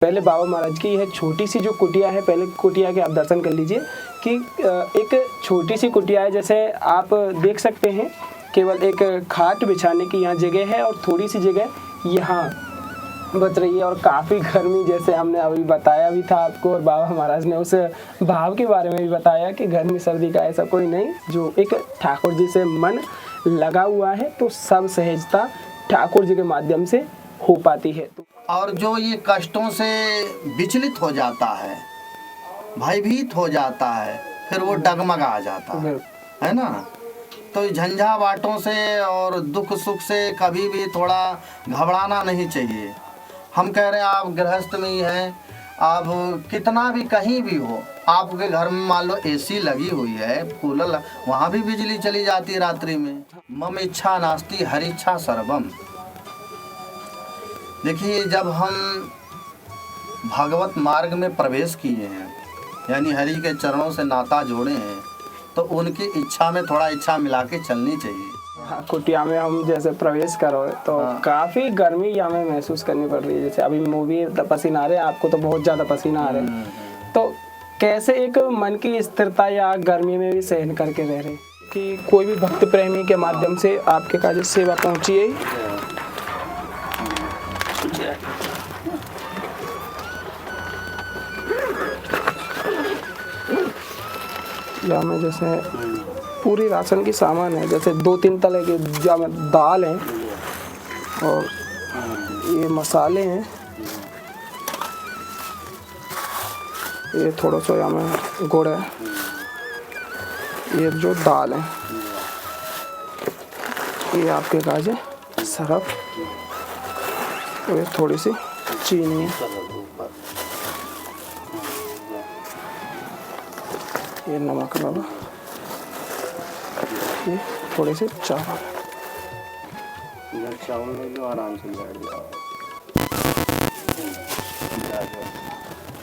पहले बाबा महाराज की यह छोटी सी जो कुटिया है, पहले कुटिया के आप दर्शन कर लीजिए कि एक छोटी सी कुटिया है। जैसे आप देख सकते हैं केवल एक खाट बिछाने की यहाँ जगह है और थोड़ी सी जगह यहाँ बच रही है और काफ़ी गर्मी, जैसे हमने अभी बताया भी था आपको, और बाबा महाराज ने उस भाव के बारे में भी बताया कि गर्मी सर्दी का ऐसा कोई नहीं, जो एक ठाकुर जी से मन लगा हुआ है तो सब सहजता ठाकुर जी के माध्यम से हो पाती है। और जो ये कष्टों से विचलित हो जाता है, भयभीत हो जाता है, फिर वो डगमगा जाता है ना। तो झंझावाटों से और दुख सुख से कभी भी थोड़ा घबराना नहीं चाहिए। हम कह रहे हैं आप गृहस्थ में ही हैं, आप कितना भी कहीं भी हो, आपके घर में मान लो एसी लगी हुई है, कूलर, वहाँ भी बिजली चली जाती है रात्रि में। मम इच्छा नास्ति हर इच्छा सर्वम। देखिए, जब हम भगवत मार्ग में प्रवेश किए हैं, यानी हरि के चरणों से नाता जोड़े हैं, तो उनकी इच्छा में थोड़ा इच्छा मिला के चलनी चाहिए। हाँ, कुटिया में हम जैसे प्रवेश करो तो काफ़ी गर्मी हमें महसूस करनी पड़ रही है। जैसे अभी मूवी पसीना आ रहे हैं, आपको तो बहुत ज़्यादा पसीना आ रहे हैं, तो कैसे एक मन की स्थिरता या गर्मी में भी सहन करके रह रहे कि कोई भी भक्त प्रेमी के माध्यम से आपके काज सेवा पहुँची है। या में जैसे पूरी राशन की सामान है, जैसे 2-3 तरह के जो में दाल है और ये मसाले हैं, ये थोड़ा सा यहाँ में गुड़ है, ये जो दाल है, ये आपके काज है सरफ, और ये थोड़ी सी चीनी है, ये नमक बाबा, ये थोड़े से चावल ले लो, आराम से बैठ जाओ।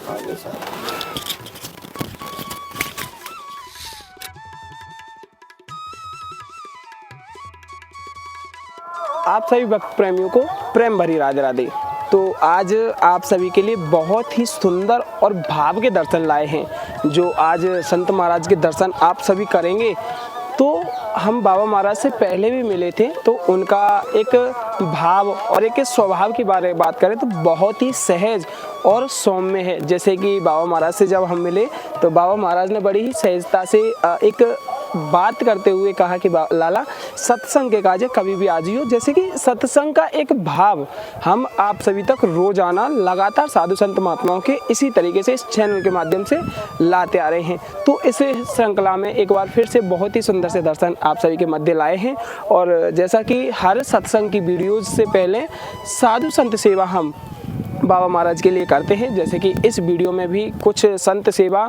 आगे सर आप सभी भक्त प्रेमियों को प्रेम भरी राधे राधे। तो आज आप सभी के लिए बहुत ही सुंदर और भाव के दर्शन लाए हैं। जो आज संत महाराज के दर्शन आप सभी करेंगे, तो हम बाबा महाराज से पहले भी मिले थे, तो उनका एक भाव और एक स्वभाव की बात करें तो बहुत ही सहज और सौम्य है। जैसे कि बाबा महाराज से जब हम मिले तो बाबा महाराज ने बड़ी ही सहजता से एक बात करते हुए कहा कि लाला सत्संग के काज कभी भी आ जाइयो। जैसे कि सत्संग का एक भाव हम आप सभी तक रोजाना लगातार साधु संत महात्माओं के इसी तरीके से इस चैनल के माध्यम से लाते आ रहे हैं। तो इस श्रृंखला में एक बार फिर से बहुत ही सुंदर से दर्शन आप सभी के मध्य लाए हैं। और जैसा कि हर सत्संग की वीडियोज से पहले साधु संत सेवा हम बाबा महाराज के लिए करते हैं, जैसे कि इस वीडियो में भी कुछ संत सेवा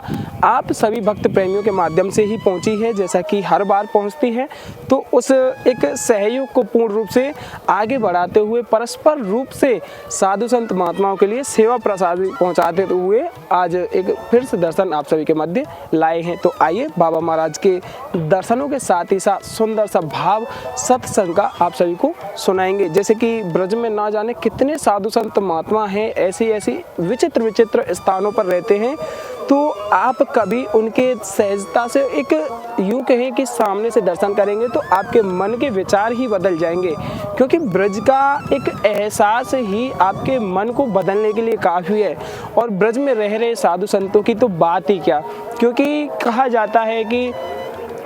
आप सभी भक्त प्रेमियों के माध्यम से ही पहुंची है, जैसा कि हर बार पहुंचती है। तो उस एक सहयोग को पूर्ण रूप से आगे बढ़ाते हुए परस्पर रूप से साधु संत महात्माओं के लिए सेवा प्रसाद पहुंचाते हुए आज एक फिर से दर्शन आप सभी के मध्य लाए हैं। तो आइए बाबा महाराज के दर्शनों के साथ ही साथ सुंदर सा भाव सत्संग का आप सभी को सुनाएंगे। जैसे कि ब्रज में ना जाने कितने साधु संत महात्मा हैं, ऐसी विचित्र स्थानों पर रहते हैं, तो आप कभी उनके सहजता से एक यूं कहें कि सामने से दर्शन करेंगे तो आपके मन के विचार ही बदल जाएंगे, क्योंकि ब्रज का एक एहसास ही आपके मन को बदलने के लिए काफ़ी है। और ब्रज में रह रहे साधु संतों की तो बात ही क्या, क्योंकि कहा जाता है कि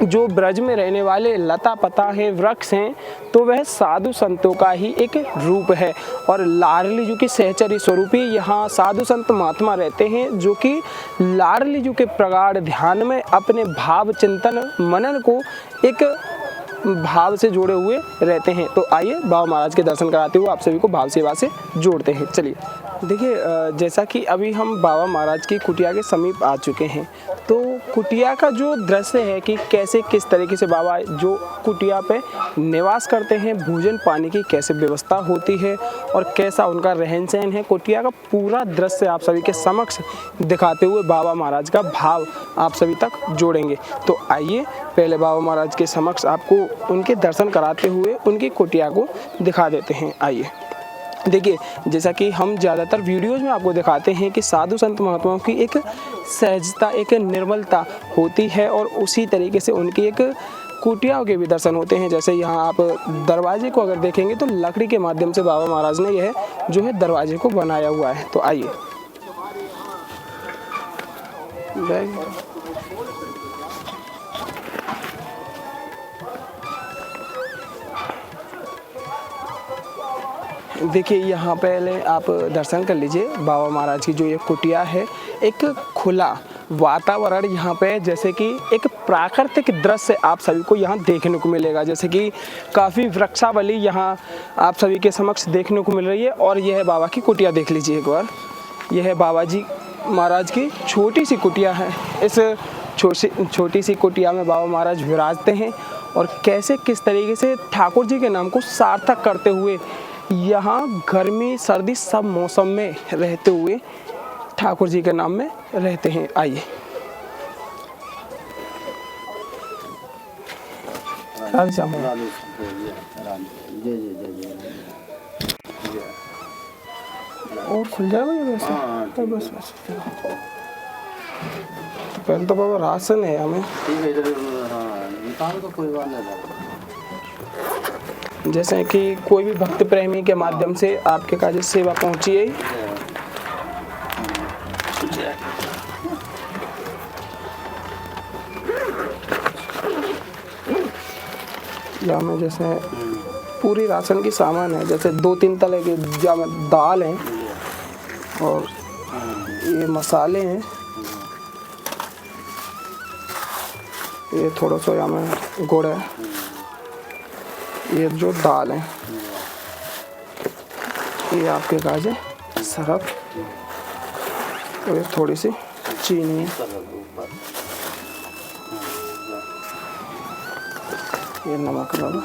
जो ब्रज में रहने वाले लता पता है, वृक्ष हैं, तो वह साधु संतों का ही एक रूप है। और लाडली जी की सहचरी स्वरूपी यहाँ साधु संत महात्मा रहते हैं, जो कि लाडली जी के प्रगाढ़ ध्यान में अपने भाव चिंतन मनन को एक भाव से जोड़े हुए रहते हैं। तो आइए बाबा महाराज के दर्शन कराते हुए आप सभी को भाव सेवा से जोड़ते हैं। चलिए देखिए, जैसा कि अभी हम बाबा महाराज की कुटिया के समीप आ चुके हैं, तो कुटिया का जो दृश्य है कि कैसे किस तरीके से बाबा जो कुटिया पे निवास करते हैं, भोजन पानी की कैसे व्यवस्था होती है और कैसा उनका रहन सहन है, कुटिया का पूरा दृश्य आप सभी के समक्ष दिखाते हुए बाबा महाराज का भाव आप सभी तक जोड़ेंगे। तो आइए पहले बाबा महाराज के समक्ष आपको उनके दर्शन कराते हुए उनकी कुटिया को दिखा देते हैं। आइए। देखिए, जैसा कि हम ज़्यादातर वीडियोज़ में आपको दिखाते हैं कि साधु संत महात्माओं की एक सहजता, एक निर्मलता होती है और उसी तरीके से उनकी एक कुटियाओं के भी दर्शन होते हैं। जैसे यहाँ आप दरवाजे को अगर देखेंगे तो लकड़ी के माध्यम से बाबा महाराज ने यह जो है दरवाजे को बनाया हुआ है। तो आइए देखिए, यहाँ पहले आप दर्शन कर लीजिए बाबा महाराज की जो ये कुटिया है। एक खुला वातावरण यहाँ पे, जैसे कि एक प्राकृतिक दृश्य आप सभी को यहाँ देखने को मिलेगा। जैसे कि काफ़ी वृक्षावली यहाँ आप सभी के समक्ष देखने को मिल रही है। और यह है बाबा की कुटिया, देख लीजिए एक बार। यह है बाबा जी महाराज की छोटी सी कुटिया है। इस छोटी सी कुटिया में बाबा महाराज विराजते हैं और कैसे किस तरीके से ठाकुर जी के नाम को सार्थक करते हुए यहाँ गर्मी सर्दी सब मौसम में रहते हुए ठाकुर जी के नाम में रहते हैं। आइए और खुल जाएगा ये वैसे। तो बस तो पहले तो बाबा राशन है हमें, तो कोई बात नहीं। जैसे कि कोई भी भक्त प्रेमी के माध्यम से आपके काज सेवा पहुंची है। या में जैसे पूरी राशन की सामान है, जैसे 2-3 तरह के दाल हैं और ये मसाले हैं, ये थोड़ा सा यहाँ में गुड़ है, ये जो दाल है, ये आपके काज है सरफ और ये थोड़ी सी चीनी है, ये नमक डालो,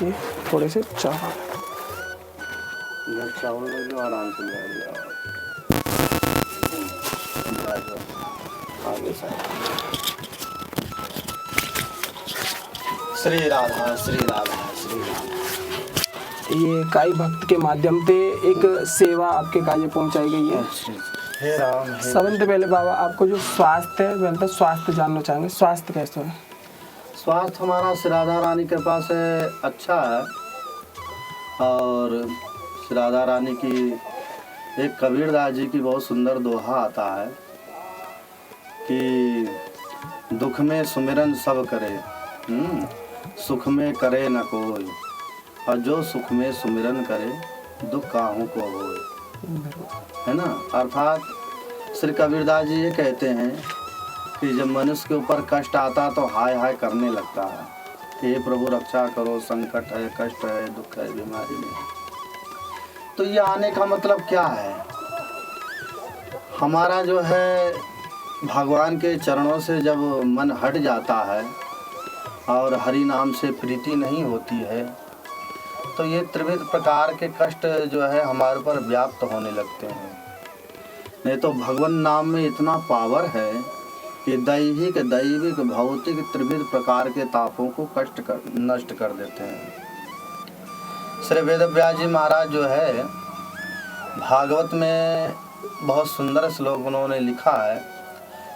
ये थोड़े से चावल आराम से आगे श्री राधा श्री राधा श्री राधा। ये काई भक्त के माध्यम से एक सेवा आपके काज पहुंचाई गई है। हे राम। सबसे पहले बाबा आपको जो स्वास्थ्य है, पहले तो स्वास्थ्य जानना चाहेंगे, स्वास्थ्य कैसे है? स्वास्थ्य हमारा श्री राधा रानी के पास अच्छा है। और श्री राधा रानी की एक कबीरदास जी की बहुत सुंदर दोहा आता है कि दुख में सुमिरन सब करे, सुख में करे न कोई, और जो सुख में सुमिरन करे दुख काहू को होए, है ना। अर्थात श्री कबीरदास जी ये कहते हैं कि जब मनुष्य के ऊपर कष्ट आता तो हाय हाय करने लगता है कि हे प्रभु रक्षा करो, संकट है, कष्ट है, दुख है, बीमारी है। तो ये आने का मतलब क्या है? हमारा जो है भगवान के चरणों से जब मन हट जाता है और हरि नाम से प्रीति नहीं होती है तो ये त्रिविध प्रकार के कष्ट जो है हमारे पर व्याप्त होने लगते हैं। नहीं तो भगवान नाम में इतना पावर है कि दैहिक, दैविक, भौतिक त्रिविध प्रकार के तापों को नष्ट कर देते हैं। श्री वेदव्यास जी महाराज जो है भागवत में बहुत सुंदर श्लोक उन्होंने लिखा है,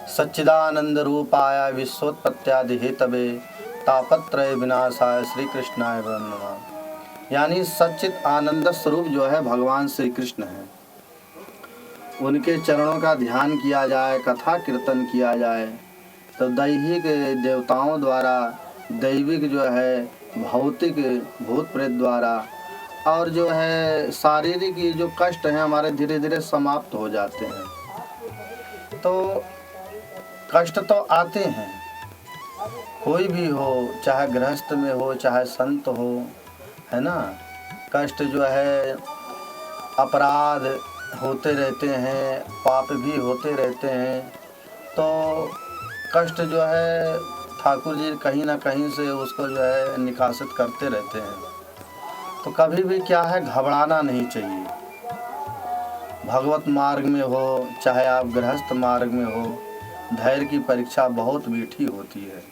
सच्चिदानंद रूपाय विश्वोत्पत्त्यादि हेतवे तापत्रय विनाशाय श्री कृष्णाय वंदना। यानी सच्चित आनंद स्वरूप जो है भगवान श्री कृष्ण है, उनके चरणों का ध्यान किया जाए, कथा कीर्तन किया जाए तो दैहिक देवताओं द्वारा, दैविक जो है भौतिक भूत प्रेत द्वारा, और जो है शारीरिक जो कष्ट हैं हमारे धीरे धीरे समाप्त हो जाते हैं। तो कष्ट तो आते हैं, कोई भी हो, चाहे गृहस्थ में हो चाहे संत हो, है ना। कष्ट जो है, अपराध होते रहते हैं, पाप भी होते रहते हैं। तो कष्ट जो है ठाकुर जी कहीं ना कहीं से उसको जो है निकासित करते रहते हैं। तो कभी भी क्या है, घबराना नहीं चाहिए। भगवत मार्ग में हो चाहे आप गृहस्थ मार्ग में हो, धैर्य की परीक्षा बहुत मीठी होती है।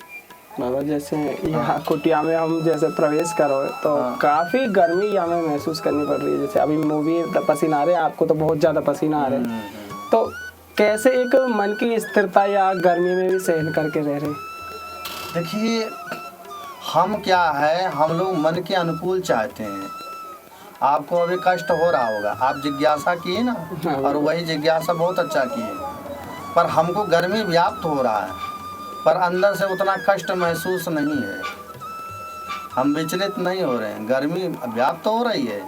बाबा जैसे यहाँ कुटिया में हम जैसे प्रवेश करो तो काफी गर्मी हमें महसूस करनी पड़ रही है। जैसे अभी मूवी पसीना आ रहे हैं, आपको तो बहुत ज्यादा पसीना आ रहे हैं, तो कैसे एक मन की स्थिरता या गर्मी में भी सहन करके रह रहे? देखिए, हम क्या है, हम लोग मन के अनुकूल चाहते हैं। आपको अभी कष्ट हो रहा होगा, आप जिज्ञासा किए ना, और वही जिज्ञासा बहुत अच्छा किए, पर हमको गर्मी व्याप्त हो रहा है, पर अंदर से उतना कष्ट महसूस नहीं है। हम विचलित नहीं हो रहे हैं, गर्मी व्याप्त हो रही है,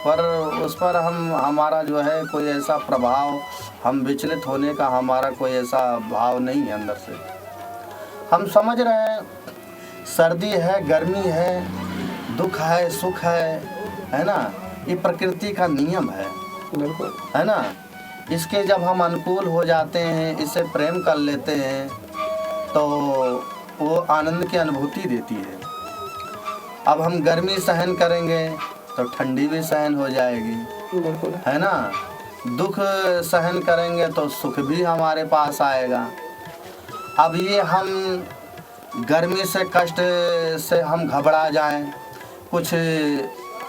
पर उस पर हमारा जो है कोई ऐसा प्रभाव, हम विचलित होने का हमारा कोई ऐसा भाव नहीं है अंदर से। हम समझ रहे हैं सर्दी है, गर्मी है, दुख है, सुख है ना, ये प्रकृति का नियम है, बिल्कुल, है ना। इसके जब हम अनुकूल हो जाते हैं, इसे प्रेम कर लेते हैं, तो वो आनंद की अनुभूति देती है। अब हम गर्मी सहन करेंगे तो ठंडी भी सहन हो जाएगी, बिल्कुल, है ना। दुख सहन करेंगे तो सुख भी हमारे पास आएगा। अब ये हम गर्मी से, कष्ट से हम घबरा जाएं, कुछ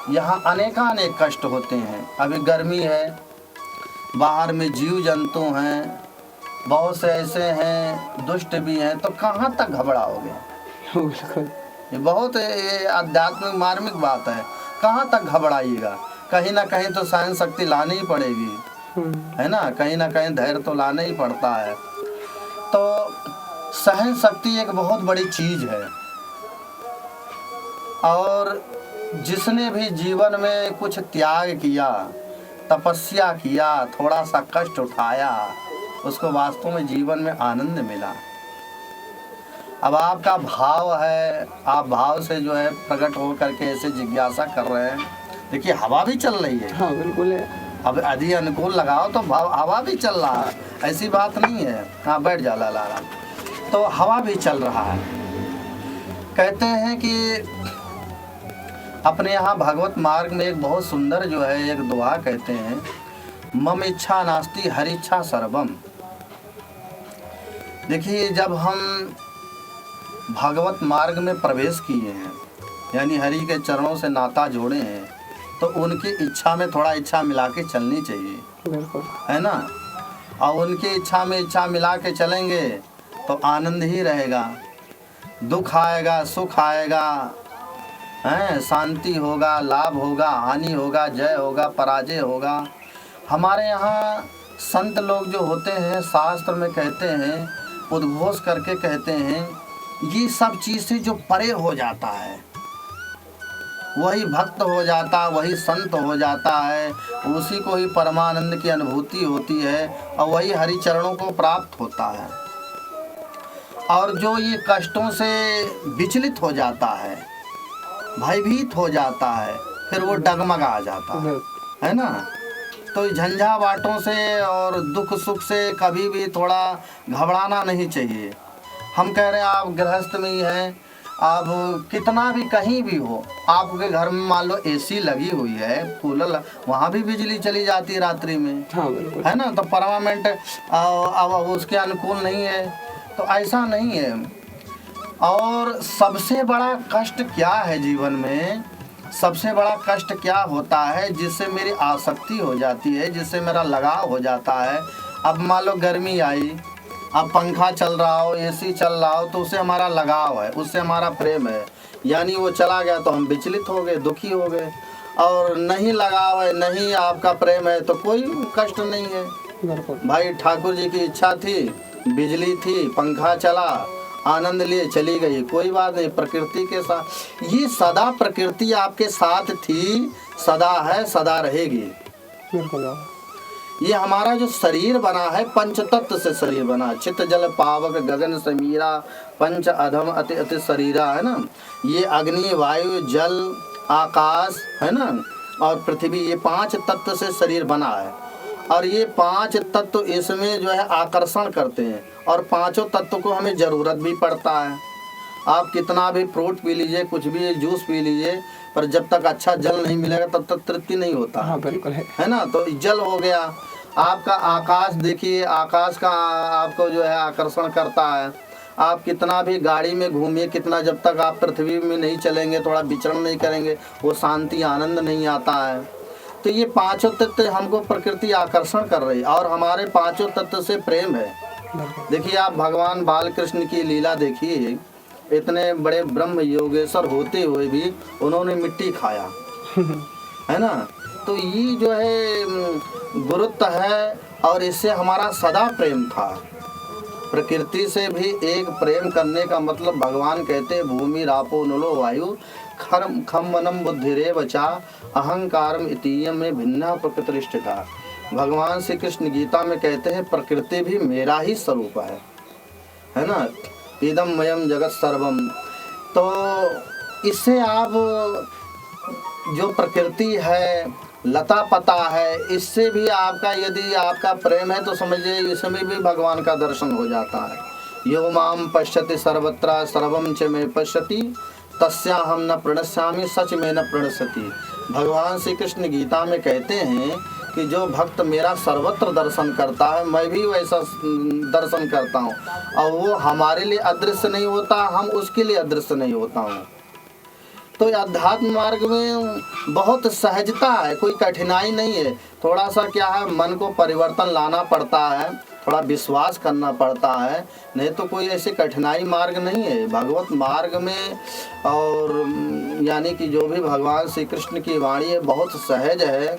यहाँ अनेक कष्ट होते हैं। अभी गर्मी है, बाहर में जीव जंतु हैं, बहुत से ऐसे हैं, दुष्ट भी हैं, तो कहाँ तक घबराओगे? बिल्कुल, ये बहुत ये आध्यात्मिक मार्मिक बात है। कहाँ तक घबराइएगा? कहीं ना कहीं तो सहन शक्ति लानी ही पड़ेगी, है ना, कहीं ना कहीं धैर्य तो लाना ही पड़ता है। तो सहन शक्ति एक बहुत बड़ी चीज है, और जिसने भी जीवन में कुछ त्याग किया, तपस्या किया, थोड़ा सा कष्ट उठाया, उसको वास्तव में जीवन में आनंद मिला। अब आपका भाव है, आप भाव से जो है प्रकट हो करके ऐसे जिज्ञासा कर रहे हैं। देखिए, हवा भी चल रही है। हाँ बिल्कुल है। अब अधि अनुकूल लगाओ तो हवा भी चल रहा है, ऐसी बात नहीं है। हाँ, बैठ जा लाला, तो हवा भी चल रहा है। कहते हैं कि अपने यहाँ भगवत मार्ग में एक बहुत सुंदर जो है एक दुआ कहते हैं, मम इच्छा नास्ति हरि इच्छा सर्वम। देखिए, जब हम भगवत मार्ग में प्रवेश किए हैं, यानी हरि के चरणों से नाता जोड़े हैं, तो उनकी इच्छा में थोड़ा इच्छा मिला के चलनी चाहिए, बिल्कुल, है ना। और उनकी इच्छा में इच्छा मिला के चलेंगे तो आनंद ही रहेगा। दुख आएगा, सुख आएगा, हैं, शांति होगा, लाभ होगा, हानि होगा, जय होगा, पराजय होगा। हमारे यहाँ संत लोग जो होते हैं, शास्त्र में कहते हैं, उद्घोष करके कहते हैं, ये सब चीज़ से जो परे हो जाता है, वही भक्त हो जाता, वही संत हो जाता है, उसी को ही परमानंद की अनुभूति होती है, और वही हरि चरणों को प्राप्त होता है। और जो ये कष्टों से विचलित हो जाता है, भयभीत हो जाता है, फिर वो डगमगा जाता है ना। तो झंझावाटों से और दुख सुख से कभी भी थोड़ा घबराना नहीं चाहिए। हम कह रहे हैं, आप गृहस्थ में ही हैं, आप कितना भी कहीं भी हो, आपके घर में मान लो एसी लगी हुई है, कूलर, वहाँ भी बिजली चली जाती है रात्रि में, हाँ बिल्कुल, है ना। तो परमानेंट अब उसके अनुकूल नहीं है, तो ऐसा नहीं है। और सबसे बड़ा कष्ट क्या है जीवन में? सबसे बड़ा कष्ट क्या होता है? जिससे मेरी आसक्ति हो जाती है, जिससे मेरा लगाव हो जाता है। अब मान लो गर्मी आई, अब पंखा चल रहा हो, एसी चल रहा हो, तो उससे हमारा लगाव है, उससे हमारा प्रेम है, यानी वो चला गया तो हम विचलित हो गए, दुखी हो गए। और नहीं लगाव है, नहीं आपका प्रेम है, तो कोई कष्ट नहीं है। भाई ठाकुर जी की इच्छा थी, बिजली थी, पंखा चला, आनंद लिए, चली गई, कोई बात नहीं। प्रकृति के साथ, ये सदा प्रकृति आपके साथ थी, सदा है, सदा रहेगी। बिल्कुल, ये हमारा जो शरीर बना है, पंच तत्व से शरीर बना, चित्त जल पावक गगन समीरा, पंच अधम अति अति शरीरा, है ना। ये अग्नि, वायु, जल, आकाश, है ना, और पृथ्वी, ये पांच तत्व से शरीर बना है। और ये पांच तत्व इसमें जो है आकर्षण करते हैं, और पांचों तत्व को हमें ज़रूरत भी पड़ता है। आप कितना भी फ्रूट पी लीजिए, कुछ भी जूस पी लीजिए, पर जब तक अच्छा जल नहीं मिलेगा तब तक तृप्ति नहीं होता। हाँ बिल्कुल है ना। तो जल हो गया, आपका आकाश देखिए, आकाश का आपको जो है आकर्षण करता है, आप कितना भी गाड़ी में घूमिए, कितना जब तक आप पृथ्वी में नहीं चलेंगे, थोड़ा विचरण नहीं करेंगे, वो शांति आनंद नहीं आता है। तो ये पांचों तत्व हमको प्रकृति आकर्षण कर रही है और हमारे पांचों तत्व से प्रेम है। देखिए आप भगवान बालकृष्ण की लीला देखिए, इतने बड़े ब्रह्म योगेश्वर होते हुए भी उन्होंने मिट्टी खाया है ना। तो ये जो है गुरुत्व है और इससे हमारा सदा प्रेम था। प्रकृति से भी एक प्रेम करने का मतलब भगवान कहते भूमि रापो नलो वायु खम खम मनम बुद्धिरे बचा अहंकारम इतीयम में भिन्ना प्रकृतिष्ठिता। भगवान श्री कृष्ण गीता में कहते हैं प्रकृति भी मेरा ही स्वरूप है ना, इदम मयम जगत सर्वम। तो इससे आप जो प्रकृति है, लता पता है, इससे भी आपका यदि आपका प्रेम है तो समझिए इसमें भी भगवान का दर्शन हो जाता है। यो माम पश्यति सर्वत्र सर्वम च में पश्यति तस्याहम न प्रणश्यामि सच में न प्रणश्यति। भगवान श्री कृष्ण गीता में कहते हैं कि जो भक्त मेरा सर्वत्र दर्शन करता है मैं भी वैसा दर्शन करता हूँ, और वो हमारे लिए अदृश्य नहीं होता, हम उसके लिए अदृश्य नहीं होता हूँ। तो अध्यात्म मार्ग में बहुत सहजता है, कोई कठिनाई नहीं है। थोड़ा सा क्या है, मन को परिवर्तन लाना पड़ता है, थोड़ा विश्वास करना पड़ता है, नहीं तो कोई ऐसी कठिनाई मार्ग नहीं है भगवत मार्ग में। और यानी कि जो भी भगवान श्री कृष्ण की वाणी है बहुत सहज है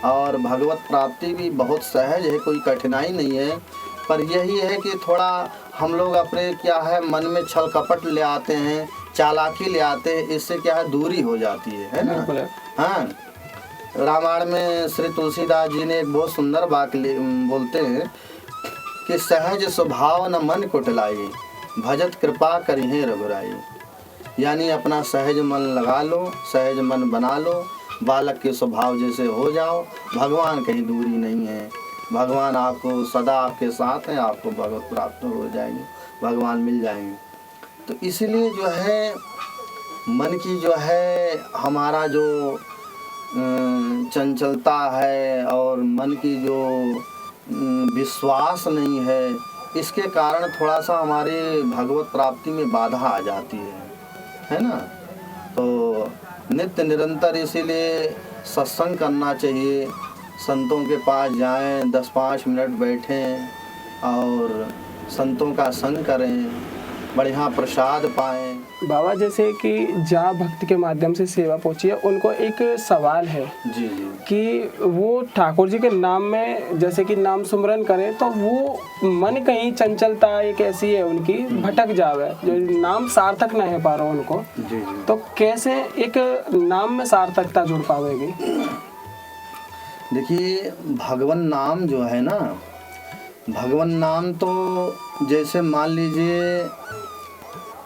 और भगवत प्राप्ति भी बहुत सहज है, कोई कठिनाई नहीं है। पर यही है कि थोड़ा हम लोग अपने क्या है मन में छल कपट ले आते हैं, चालाकी ले आते हैं, इससे क्या है दूरी हो जाती है ना। हाँ, रामायण में श्री तुलसीदास जी ने एक बहुत सुंदर वाक्य बोलते हैं कि सहज स्वभाव न मन कुटलाई भजत कृपा करिहे रघुराई। यानी अपना सहज मन लगा लो, सहज मन बना लो, बालक के स्वभाव जैसे हो जाओ। भगवान कहीं दूरी नहीं है, भगवान आपको सदा आपके साथ हैं, आपको भगवत प्राप्त हो जाएंगे, भगवान मिल जाएंगे। तो इसलिए जो है मन की जो है हमारा जो चंचलता है और मन की जो विश्वास नहीं है, इसके कारण थोड़ा सा हमारे भगवत प्राप्ति में बाधा आ जाती है ना। तो नित्य निरंतर इसीलिए सत्संग करना चाहिए, संतों के पास जाएं, 10-5 मिनट बैठें और संतों का संग करें, बढ़िया प्रसाद पाएं। बाबा जैसे कि जहाँ भक्त के माध्यम से सेवा पहुँची है, उनको एक सवाल है जी जी कि वो ठाकुर जी के नाम में जैसे कि नाम सुमरन करें तो वो मन कहीं चंचलता एक ऐसी है उनकी भटक जावे, जो नाम सार्थक न है पा रहा उनको। जी जी। तो कैसे एक नाम में सार्थकता जुड़ पाएगी? देखिए भगवान नाम जो है ना, भगवान नाम तो जैसे मान लीजिए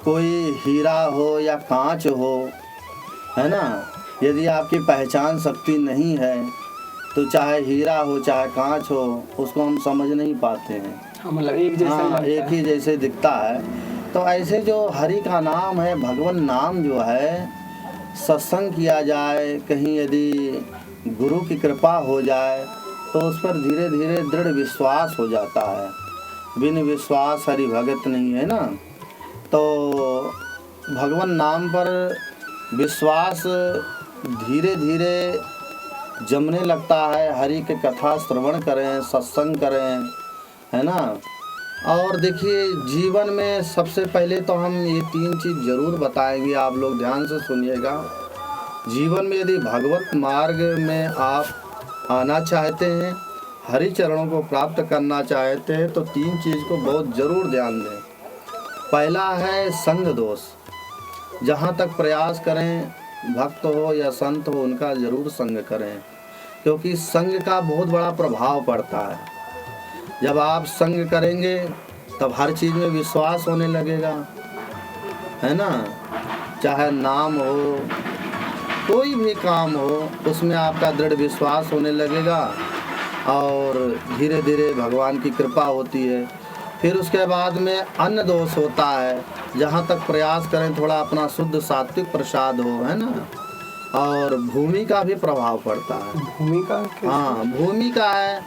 कोई हीरा हो या कांच हो, है ना। यदि आपकी पहचान शक्ति नहीं है तो चाहे हीरा हो चाहे कांच हो, उसको हम समझ नहीं पाते हैं। मतलब एक जैसा हाँ, एक ही जैसे दिखता है। तो ऐसे जो हरि का नाम है, भगवान नाम जो है, सत्संग किया जाए, कहीं यदि गुरु की कृपा हो जाए तो उस पर धीरे धीरे दृढ़ विश्वास हो जाता है। बिन विश्वास हरि भगत नहीं, है ना। तो भगवान नाम पर विश्वास धीरे धीरे जमने लगता है। हरि के कथा श्रवण करें, सत्संग करें, है ना। और देखिए जीवन में सबसे पहले तो हम ये 3 चीज़ जरूर बताएंगे, आप लोग ध्यान से सुनिएगा। जीवन में यदि भगवत मार्ग में आप आना चाहते हैं, हरि चरणों को प्राप्त करना चाहते हैं, तो 3 चीज़ को बहुत ज़रूर ध्यान दें। पहला है संग दोष। जहाँ तक प्रयास करें, भक्त हो या संत हो, उनका ज़रूर संग करें, क्योंकि संग का बहुत बड़ा प्रभाव पड़ता है। जब आप संग करेंगे तब हर चीज़ में विश्वास होने लगेगा, है ना। चाहे नाम हो, कोई भी काम हो, उसमें आपका दृढ़ विश्वास होने लगेगा और धीरे धीरे भगवान की कृपा होती है। फिर उसके बाद में अन्न दोष होता है। जहाँ तक प्रयास करें थोड़ा अपना शुद्ध सात्विक प्रसाद हो, है ना। और भूमि का भी प्रभाव पड़ता है। भूमि का? हाँ, भूमि का है।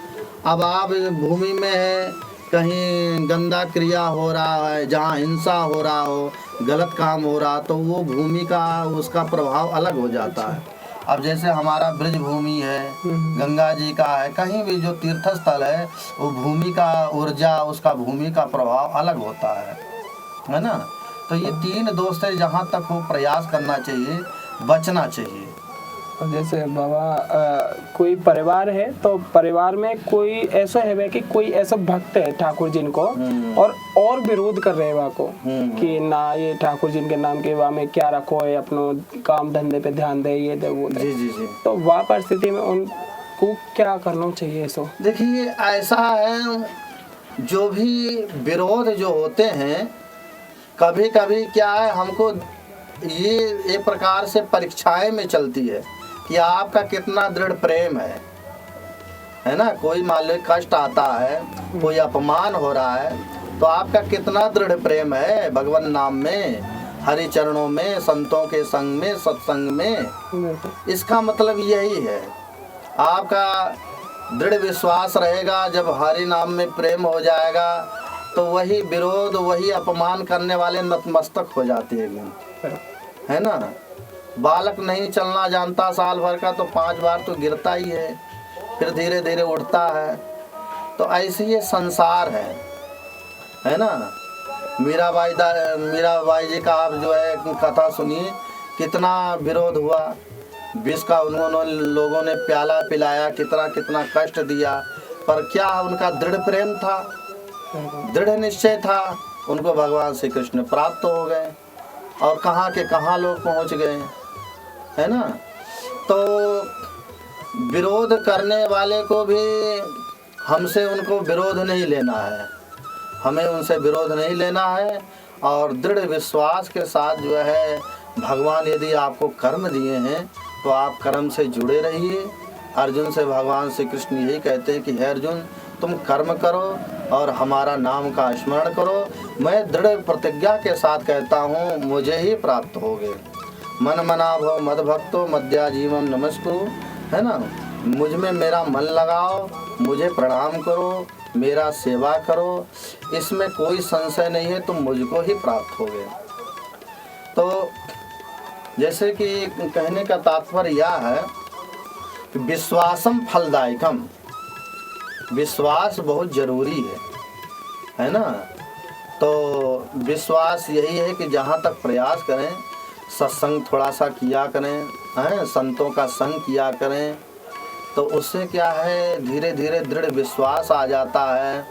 अब आप भूमि में है कहीं गंदा क्रिया हो रहा है, जहाँ हिंसा हो रहा हो, गलत काम हो रहा, तो वो भूमि का उसका प्रभाव अलग हो जाता है। अब जैसे हमारा ब्रज भूमि है, गंगा जी का है, कहीं भी जो तीर्थ स्थल है, वो भूमि का ऊर्जा, उसका भूमि का प्रभाव अलग होता है ना। तो ये तीन दोष है, जहाँ तक हो प्रयास करना चाहिए, बचना चाहिए। और जैसे बाबा कोई परिवार है, तो परिवार में कोई ऐसा है कि कोई ऐसा भक्त है ठाकुर जी को और विरोध कर रहे हैं को कि ना ये ठाकुर जी के नाम के वहाँ में क्या रखो है, अपनो काम धंधे पे ध्यान दे, ये दे वो दे। जी जी जी। तो वह परिस्थिति में उनको क्या करना चाहिए? सो देखिए ऐसा है, जो भी विरोध जो होते हैं, कभी कभी क्या है, हमको ये एक प्रकार से परीक्षाएं में चलती है कि आपका कितना दृढ़ प्रेम है ना। कोई मान लो कष्ट आता है, कोई अपमान हो रहा है, तो आपका कितना दृढ़ प्रेम है भगवान नाम में, हरि चरणों में, संतों के संग में, सत्संग में। इसका मतलब यही है, आपका दृढ़ विश्वास रहेगा। जब हरि नाम में प्रेम हो जाएगा, तो वही विरोध, वही अपमान करने वाले नतमस्तक हो जाते हैं, है ना। बालक नहीं चलना जानता साल भर का, तो 5 बार तो गिरता ही है, फिर धीरे धीरे उठता है। तो ऐसे ये संसार है ना। मीराबाई जी का आप जो है कथा सुनिए, कितना विरोध हुआ, विष का उन्होंने लोगों ने प्याला पिलाया, कितना कितना कष्ट दिया, पर क्या उनका दृढ़ प्रेम था, दृढ़ निश्चय था, उनको भगवान श्री कृष्ण प्राप्त हो गए और कहाँ के कहाँ लोग पहुँच गए, है ना। तो विरोध करने वाले को भी हमसे उनको विरोध नहीं लेना है, हमें उनसे विरोध नहीं लेना है। और दृढ़ विश्वास के साथ जो है, भगवान यदि आपको कर्म दिए हैं, तो आप कर्म से जुड़े रहिए। अर्जुन से भगवान श्री कृष्ण यही कहते हैं कि हे अर्जुन, तुम कर्म करो और हमारा नाम का स्मरण करो। मैं दृढ़ प्रतिज्ञा के साथ कहता हूँ, मुझे ही प्राप्त होगे। मन मना भव मद भक्तो मद्या जीवम नमस्कुरु, है ना। मुझ में मेरा मन लगाओ, मुझे प्रणाम करो, मेरा सेवा करो, इसमें कोई संशय नहीं है, तुम मुझको ही प्राप्त होगे। तो जैसे कि कहने का तात्पर्य यह है कि विश्वासम फलदायकम, विश्वास बहुत जरूरी है ना। तो विश्वास यही है कि जहाँ तक प्रयास करें, सत्संग थोड़ा सा किया करें, हैं, संतों का संग किया करें, तो उससे क्या है, धीरे धीरे दृढ़ विश्वास आ जाता है,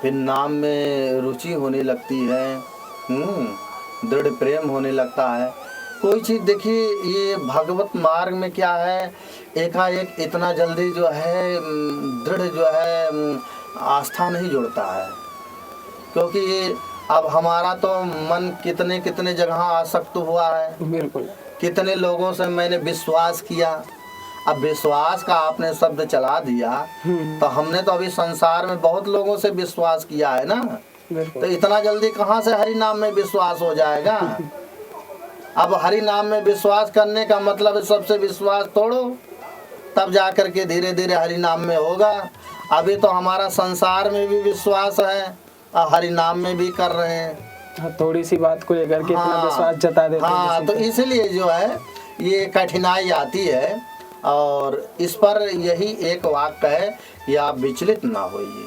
फिर नाम में रुचि होने लगती है, दृढ़ प्रेम होने लगता है। कोई चीज़ देखिए, ये भगवत मार्ग में क्या है, एकाएक इतना जल्दी जो है दृढ़ जो है आस्था नहीं जुड़ता है, क्योंकि ये अब हमारा तो मन कितने कितने जगह आसक्त हुआ है। बिल्कुल। कितने लोगों से मैंने विश्वास किया, अब विश्वास का आपने शब्द चला दिया, तो हमने तो अभी संसार में बहुत लोगों से विश्वास किया है ना। तो इतना जल्दी कहाँ से हरि नाम में विश्वास हो जाएगा। अब हरि नाम में विश्वास करने का मतलब सबसे विश्वास तोड़ो, तब जाकर के धीरे धीरे हरि नाम में होगा। अभी तो हमारा संसार में भी विश्वास है और हरि नाम में भी कर रहे हैं। थोड़ी सी बात को लेकर के इतना विश्वास जता देते हैं। हाँ, तो इसलिए जो है ये कठिनाई आती है। और इस पर यही एक वाक्य है कि आप विचलित ना होइए।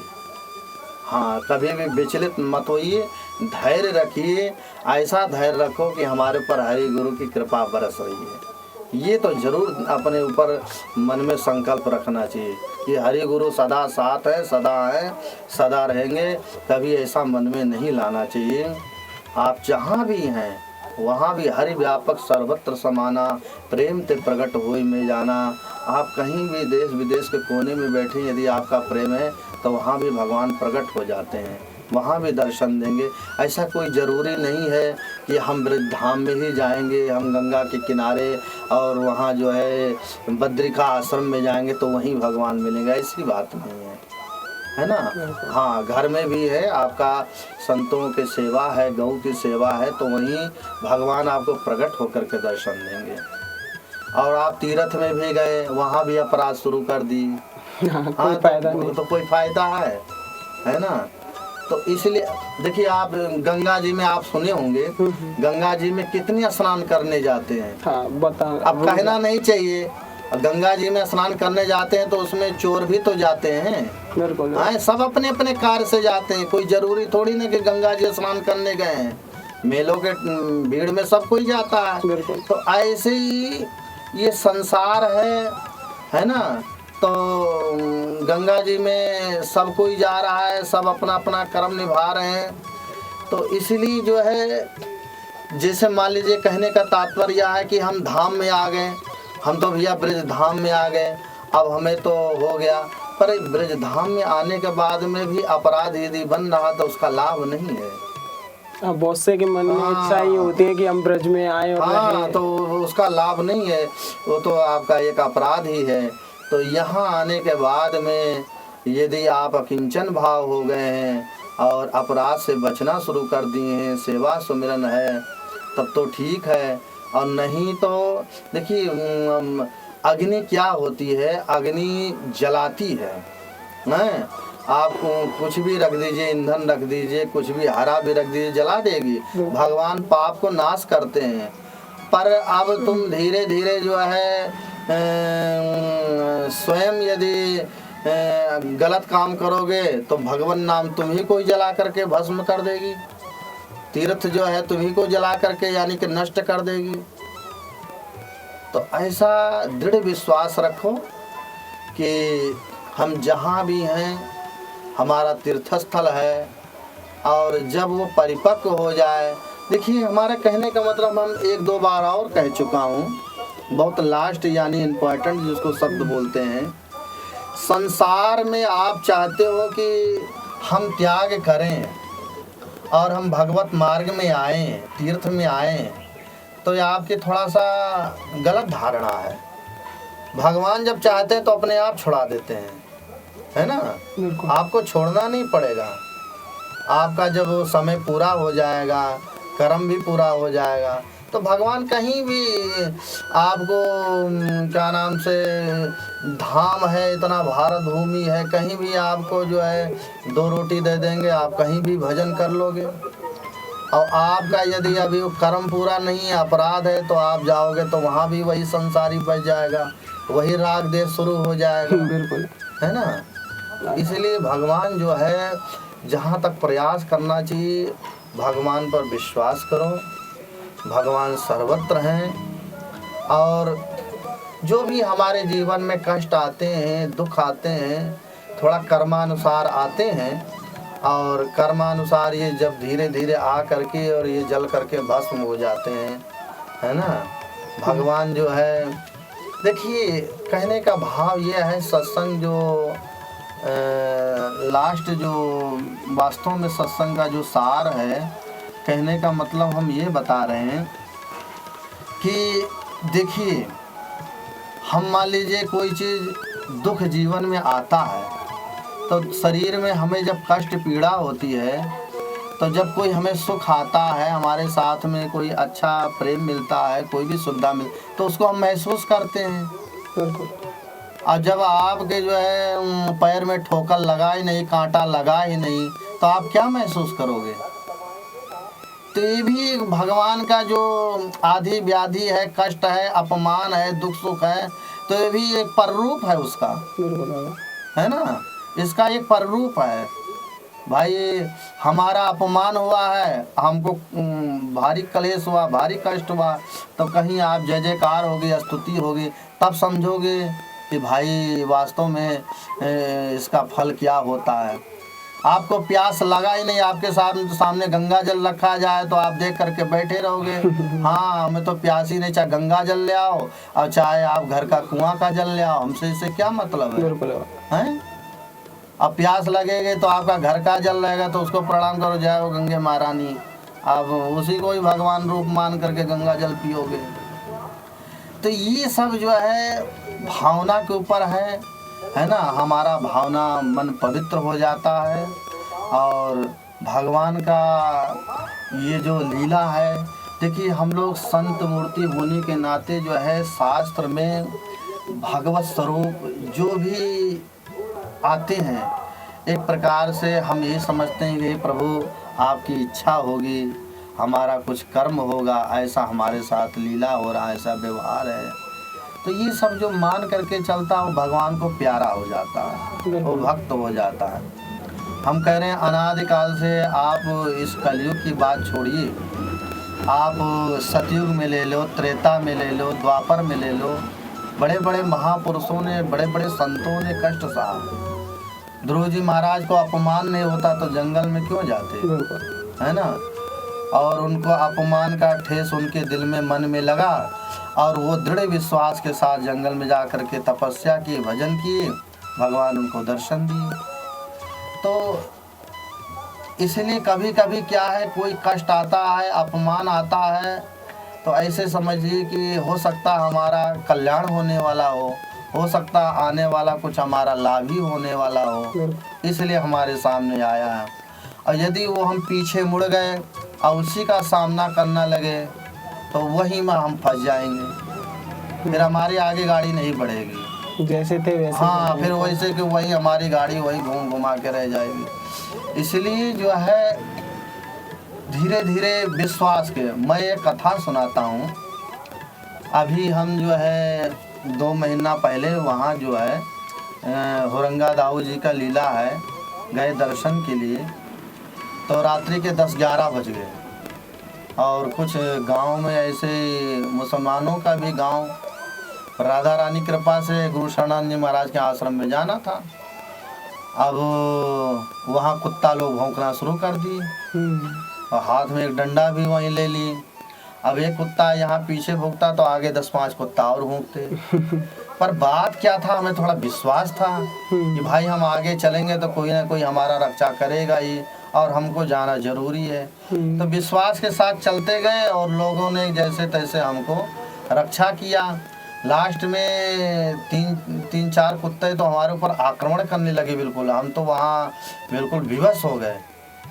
हाँ, कभी भी विचलित मत होइए, धैर्य रखिए, ऐसा धैर्य रखो कि हमारे पर हरि गुरु की कृपा बरस रही है। ये तो जरूर अपने ऊपर मन में संकल्प रखना चाहिए कि हरि गुरु सदा साथ है, सदा रहेंगे। कभी ऐसा मन में नहीं लाना चाहिए। आप जहाँ भी हैं वहाँ भी हरि व्यापक सर्वत्र समाना, प्रेम ते प्रकट होई में जाना। आप कहीं भी देश विदेश के कोने में बैठे, यदि आपका प्रेम है तो वहाँ भी भगवान प्रकट हो जाते हैं, वहाँ भी दर्शन देंगे। ऐसा कोई ज़रूरी नहीं है कि हम वृद्धाम में ही जाएंगे, हम गंगा के किनारे और वहाँ जो है बद्रिका आश्रम में जाएंगे तो वहीं भगवान मिलेंगे, ऐसी बात नहीं है ना। हाँ, घर में भी है, आपका संतों की सेवा है, गौ की सेवा है, तो वहीं भगवान आपको प्रकट होकर के दर्शन देंगे। और आप तीर्थ में भी गए, वहाँ भी अपराध शुरू कर दी, कोई फायदा नहीं। तो कोई फायदा है ना। तो इसलिए देखिए, आप गंगा जी में आप सुने होंगे, गंगा जी में कितने स्नान करने जाते हैं। हाँ बता। अब कहना नहीं चाहिए, गंगा जी में स्नान करने जाते हैं तो उसमें चोर भी तो जाते हैं। बिल्कुल। हाँ, सब अपने अपने कार्य से जाते हैं, कोई जरूरी थोड़ी ना कि गंगा जी स्नान करने गए हैं। मेलों के भीड़ में सब कोई जाता है। बिल्कुल। तो ऐसे ही ये संसार है ना। तो गंगा जी में सब कोई जा रहा है, सब अपना अपना कर्म निभा रहे हैं। तो इसलिए जो है, जैसे मान लीजिए, कहने का तात्पर्य यह है कि हम धाम में आ गए, हम तो भैया ब्रज धाम में आ गए, अब हमें तो हो गया। पर ब्रज धाम में आने के बाद में भी अपराध यदि बन रहा तो उसका लाभ नहीं है। बहुत से के मन में इच्छा ही होती है कि हम ब्रज में आए और हाँ, तो उसका लाभ नहीं है, वो तो आपका एक अपराध ही है। तो यहाँ आने के बाद में यदि आप अकिंचन भाव हो गए हैं और अपराध से बचना शुरू कर दिए हैं, सेवा सुमिरन है, तब तो ठीक है। और नहीं तो देखिए, अग्नि क्या होती है, अग्नि जलाती है ना। आप कुछ भी रख दीजिए, ईंधन रख दीजिए, कुछ भी हरा भी रख दीजिए, जला देगी। भगवान पाप को नाश करते हैं। पर अब तुम धीरे धीरे जो है स्वयं यदि गलत काम करोगे तो भगवान नाम तुम ही को जला करके भस्म कर देगी। तीर्थ जो है तुम ही को जला करके यानी कि नष्ट कर देगी। तो ऐसा दृढ़ विश्वास रखो कि हम जहाँ भी हैं हमारा तीर्थस्थल है। और जब वो परिपक्व हो जाए, देखिए हमारा कहने का मतलब, हम एक दो बार और कह चुका हूँ, बहुत लास्ट यानी इम्पोर्टेंट जिसको शब्द बोलते हैं, संसार में आप चाहते हो कि हम त्याग करें और हम भगवत मार्ग में आए, तीर्थ में आए, तो ये आपकी थोड़ा सा गलत धारणा है। भगवान जब चाहते हैं तो अपने आप छुड़ा देते हैं, है ना। आपको छोड़ना नहीं पड़ेगा। आपका जब वो समय पूरा हो जाएगा, कर्म भी पूरा हो जाएगा, तो भगवान कहीं भी आपको क्या नाम से धाम है, इतना भारत भूमि है, कहीं भी आपको जो है 2 रोटी दे देंगे, आप कहीं भी भजन कर लोगे। और आपका यदि अभी वो कर्म पूरा नहीं है, अपराध है, तो आप जाओगे तो वहाँ भी वही संसारी बच जाएगा, वही राग देश शुरू हो जाएगा। बिल्कुल, है ना। इसलिए भगवान जो है, जहाँ तक प्रयास करना चाहिए, भगवान पर विश्वास करो। भगवान सर्वत्र हैं। और जो भी हमारे जीवन में कष्ट आते हैं, दुख आते हैं, थोड़ा कर्मानुसार आते हैं, और कर्मानुसार ये जब धीरे धीरे आ करके और ये जल करके भस्म हो जाते हैं, है ना। भगवान जो है, देखिए कहने का भाव ये है, सत्संग जो लास्ट जो वास्तव में सत्संग का जो सार है, कहने का मतलब हम ये बता रहे हैं कि देखिए, हम मान लीजिए कोई चीज़ दुख जीवन में आता है, तो शरीर में हमें जब कष्ट पीड़ा होती है, तो जब कोई हमें सुख आता है, हमारे साथ में कोई अच्छा प्रेम मिलता है, कोई भी सुविधा तो उसको हम महसूस करते हैं। बिल्कुल। और जब आपके जो है पैर में ठोकर लगा ही नहीं, कांटा लगा ही नहीं, तो आप क्या महसूस करोगे। तो ये भी भगवान का जो आदि व्याधि है, कष्ट है, अपमान है, दुख सुख है, तो ये भी एक पररूप है उसका, है ना। इसका एक पररूप है। भाई हमारा अपमान हुआ है, हमको भारी क्लेश हुआ, भारी कष्ट हुआ, तो कहीं आप जय जयकार होगी, स्तुति होगी, तब समझोगे कि भाई वास्तव में इसका फल क्या होता है। आपको प्यास लगा ही नहीं, आपके सामने गंगा जल रखा जाए तो आप देख करके बैठे रहोगे। हाँ, हमें तो प्यास ही नहीं, चाहे गंगा जल ले आओ और चाहे आप घर का कुआं का जल ले आओ, हमसे इससे क्या मतलब है। हैं? अब प्यास लगेगी तो आपका घर का जल रहेगा तो उसको प्रणाम करो, जय हो गंगे महारानी, आप उसी को ही भगवान रूप मान करके गंगा जल पियोगे। तो ये सब जो है भावना के ऊपर है ना। हमारा भावना मन पवित्र हो जाता है, और भगवान का ये जो लीला है, देखिए हम लोग संत मूर्ति होने के नाते जो है, शास्त्र में भगवत स्वरूप जो भी आते हैं, एक प्रकार से हम यही समझते हैं कि हे प्रभु आपकी इच्छा होगी, हमारा कुछ कर्म होगा, ऐसा हमारे साथ लीला हो रहा है, ऐसा व्यवहार है। तो ये सब जो मान करके चलता है वो भगवान को प्यारा हो जाता है, वो भक्त हो जाता है। हम कह रहे हैं अनादिकाल से आप इस कलयुग की बात छोड़िए, आप सतयुग में ले लो, त्रेता में ले लो, द्वापर में ले लो, बड़े बड़े महापुरुषों ने, बड़े बड़े संतों ने कष्ट सहा। ध्रुव जी महाराज को अपमान नहीं होता तो जंगल में क्यों जाते, है ना। और उनको अपमान का ठेस उनके दिल में, मन में लगा और वो दृढ़ विश्वास के साथ जंगल में जा कर के तपस्या की, भजन किए, भगवान उनको दर्शन दिए। तो इसलिए कभी कभी क्या है, कोई कष्ट आता है, अपमान आता है, तो ऐसे समझिए कि हो सकता हमारा कल्याण होने वाला हो सकता आने वाला कुछ हमारा लाभ ही होने वाला हो, इसलिए हमारे सामने आया है। और यदि वो हम पीछे मुड़ गए और उसी का सामना करना लगे तो वहीं में हम फंस जाएंगे, फिर हमारी आगे गाड़ी नहीं बढ़ेगी, जैसे थे वैसे। हाँ, फिर वैसे कि वही हमारी गाड़ी वही घूम घुमा के रह जाएगी। इसलिए जो है धीरे धीरे विश्वास के, मैं एक कथा सुनाता हूँ। अभी हम जो है 2 महीना पहले वहाँ जो है हुरंगा दाऊ जी का लीला है, गए दर्शन के लिए। तो रात्रि के 10-11 बज गए और कुछ गांव में ऐसे मुसलमानों का भी गांव, राधा रानी कृपा से गुरु शरणानंद जी महाराज के आश्रम में जाना था। अब वहाँ कुत्ता लोग भौंकना शुरू कर दिए और हाथ में एक डंडा भी वहीं ले लिए। अब एक कुत्ता यहाँ पीछे भौंकता तो आगे 10-5 कुत्ता और भौंकते। पर बात क्या था, हमें थोड़ा विश्वास था कि भाई हम आगे चलेंगे तो कोई ना कोई हमारा रक्षा करेगा ही और हमको जाना जरूरी है। तो विश्वास के साथ चलते गए और लोगों ने जैसे तैसे हमको रक्षा किया। लास्ट में 3-4 कुत्ते तो हमारे ऊपर आक्रमण करने लगे, बिल्कुल हम तो वहाँ बिल्कुल विवश हो गए।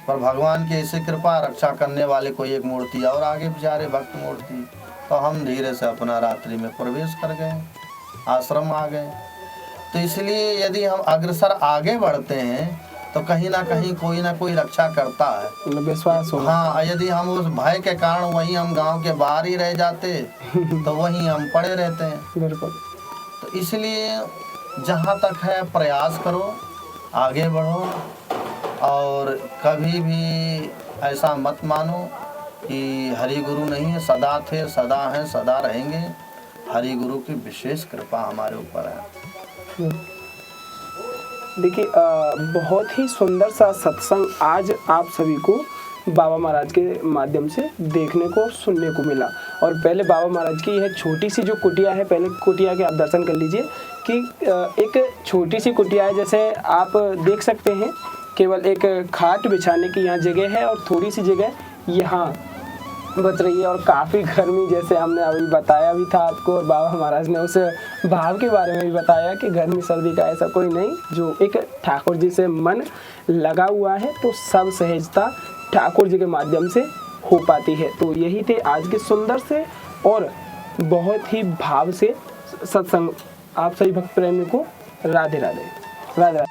पर भगवान की ऐसी कृपा, रक्षा करने वाले कोई एक मूर्ति और आगे बेचारे भक्त मूर्ति, तो हम धीरे से अपना रात्रि में प्रवेश कर गए, आश्रम आ गए। तो इसलिए यदि हम अग्रसर आगे बढ़ते हैं तो कहीं ना कोई रक्षा करता है, विश्वास हो। हाँ, यदि हम उस भय के कारण वहीं हम गांव के बाहर ही रह जाते तो वहीं हम पड़े रहते हैं। बिल्कुल। तो इसलिए जहाँ तक है प्रयास करो, आगे बढ़ो और कभी भी ऐसा मत मानो कि हरि गुरु नहीं है, सदा थे, सदा हैं, सदा रहेंगे। हरि गुरु की विशेष कृपा हमारे ऊपर है। देखिए बहुत ही सुंदर सा सत्संग आज आप सभी को बाबा महाराज के माध्यम से देखने को सुनने को मिला। और पहले बाबा महाराज की यह छोटी सी जो कुटिया है, पहले कुटिया के आप दर्शन कर लीजिए कि एक छोटी सी कुटिया है, जैसे आप देख सकते हैं केवल एक खाट बिछाने की यहाँ जगह है और थोड़ी सी जगह यहाँ बच रही है। और काफ़ी गर्मी, जैसे हमने अभी बताया भी था आपको, और बाबा महाराज ने उस भाव के बारे में भी बताया कि गर्मी सर्दी का ऐसा कोई नहीं, जो एक ठाकुर जी से मन लगा हुआ है तो सब सहजता ठाकुर जी के माध्यम से हो पाती है। तो यही थे आज के सुंदर से और बहुत ही भाव से सत्संग। आप सभी भक्त प्रेमी को राधे राधे। राधे राधे।